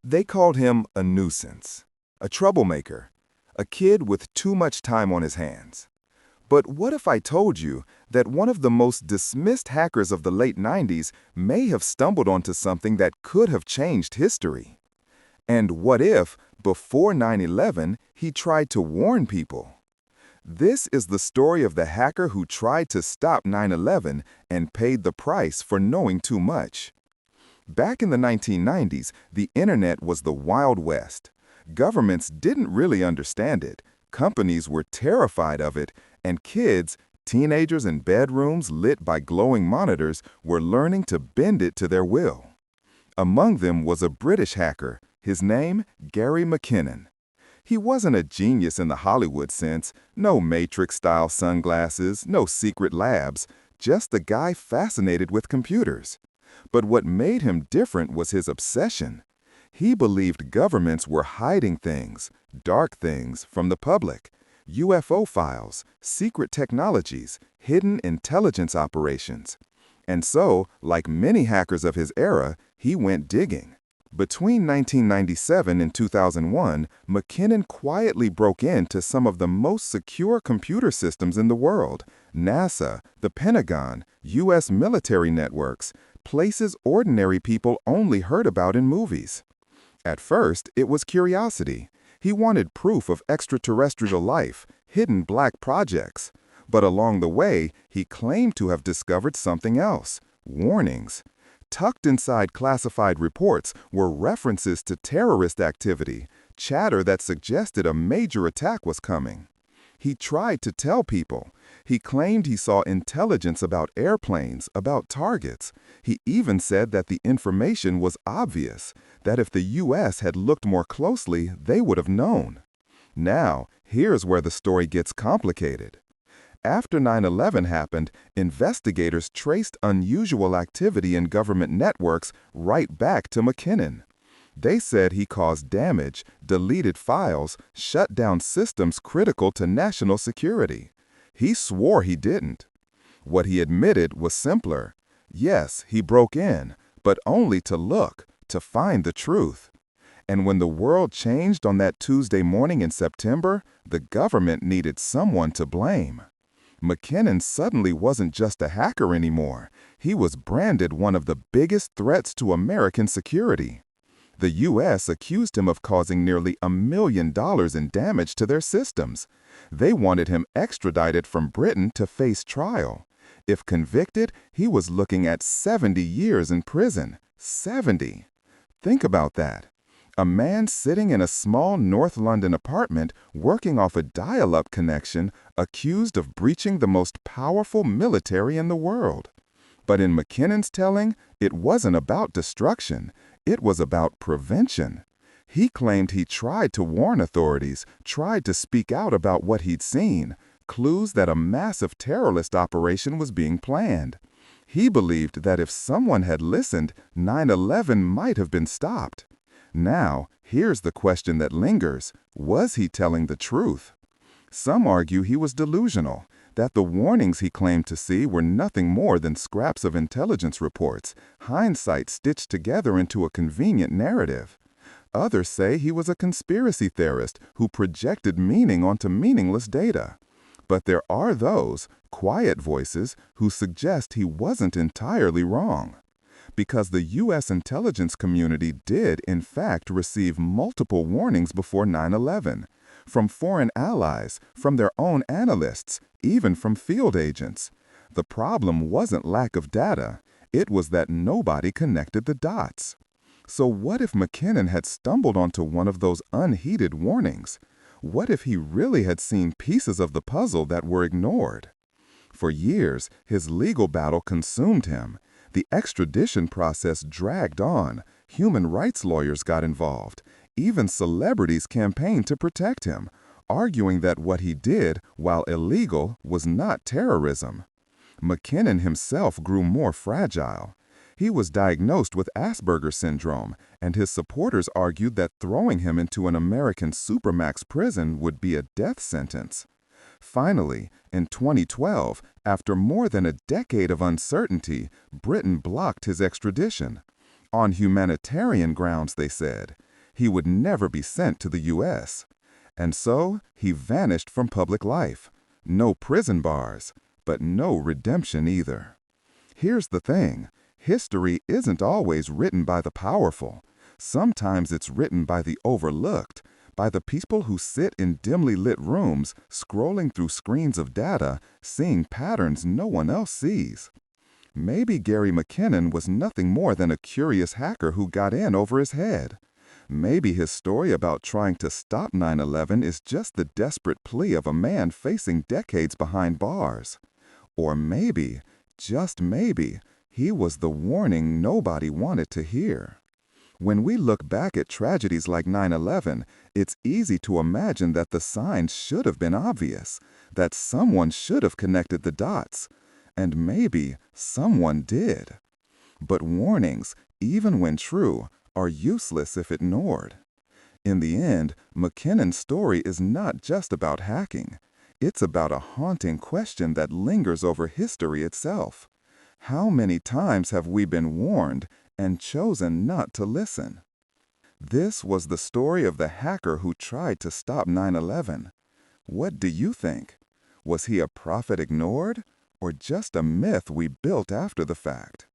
They called him a nuisance, a troublemaker, a kid with too much time on his hands. But what if I told you that one of the most dismissed hackers of the late 90s may have stumbled onto something that could have changed history? And what if, before 9/11, he tried to warn people? This is the story of the hacker who tried to stop 9/11 and paid the price for knowing too much. Back in the 1990s, the internet was the Wild West. Governments didn't really understand it, companies were terrified of it, and kids, teenagers in bedrooms lit by glowing monitors, were learning to bend it to their will. Among them was a British hacker, his name Gary McKinnon. He wasn't a genius in the Hollywood sense, no Matrix-style sunglasses, no secret labs, just a guy fascinated with computers. But what made him different was his obsession. He believed governments were hiding things, dark things, from the public. UFO files, secret technologies, hidden intelligence operations. And so, like many hackers of his era, he went digging. Between 1997 and 2001, McKinnon quietly broke into some of the most secure computer systems in the world: NASA, the Pentagon, U.S. military networks, places ordinary people only heard about in movies. At first, it was curiosity. He wanted proof of extraterrestrial life, hidden black projects. But along the way, he claimed to have discovered something else: warnings. Tucked inside classified reports were references to terrorist activity, chatter that suggested a major attack was coming. He tried to tell people. He claimed he saw intelligence about airplanes, about targets. He even said that the information was obvious, that if the U.S. had looked more closely, they would have known. Now, here's where the story gets complicated. After 9/11 happened, investigators traced unusual activity in government networks right back to McKinnon. They said he caused damage, deleted files, shut down systems critical to national security. He swore he didn't. What he admitted was simpler. Yes, he broke in, but only to look, to find the truth. And when the world changed on that Tuesday morning in September, the government needed someone to blame. McKinnon suddenly wasn't just a hacker anymore. He was branded one of the biggest threats to American security. The U.S. accused him of causing nearly $1 million in damage to their systems. They wanted him extradited from Britain to face trial. If convicted, he was looking at 70 years in prison. 70! Think about that. A man sitting in a small North London apartment working off a dial-up connection, accused of breaching the most powerful military in the world. But in McKinnon's telling, it wasn't about destruction. It was about prevention. He claimed he tried to warn authorities, tried to speak out about what he'd seen, clues that a massive terrorist operation was being planned. He believed that if someone had listened, 9/11 might have been stopped. Now, here's the question that lingers: was he telling the truth? Some argue he was delusional, that the warnings he claimed to see were nothing more than scraps of intelligence reports, hindsight stitched together into a convenient narrative. Others say he was a conspiracy theorist who projected meaning onto meaningless data. But there are those, quiet voices, who suggest he wasn't entirely wrong. Because the U.S. intelligence community did, in fact, receive multiple warnings before 9/11, from foreign allies, from their own analysts, even from field agents. The problem wasn't lack of data, it was that nobody connected the dots. So what if McKinnon had stumbled onto one of those unheeded warnings? What if he really had seen pieces of the puzzle that were ignored? For years, his legal battle consumed him. The extradition process dragged on. Human rights lawyers got involved. Even celebrities campaigned to protect him, arguing that what he did, while illegal, was not terrorism. McKinnon himself grew more fragile. He was diagnosed with Asperger's syndrome, and his supporters argued that throwing him into an American supermax prison would be a death sentence. Finally, in 2012, after more than a decade of uncertainty, Britain blocked his extradition. On humanitarian grounds, they said. he would never be sent to the U.S. And so he vanished from public life. No prison bars, but no redemption either. Here's the thing. History isn't always written by the powerful. Sometimes it's written by the overlooked, by the people who sit in dimly lit rooms, scrolling through screens of data, seeing patterns no one else sees. Maybe Gary McKinnon was nothing more than a curious hacker who got in over his head. Maybe his story about trying to stop 9/11 is just the desperate plea of a man facing decades behind bars. Or maybe, just maybe, he was the warning nobody wanted to hear. When we look back at tragedies like 9/11, it's easy to imagine that the signs should have been obvious, that someone should have connected the dots. And maybe someone did. But warnings, even when true, are useless if ignored. In the end, McKinnon's story is not just about hacking. It's about a haunting question that lingers over history itself. How many times have we been warned and chosen not to listen? This was the story of the hacker who tried to stop 9/11. What do you think? Was he a prophet ignored, or just a myth we built after the fact?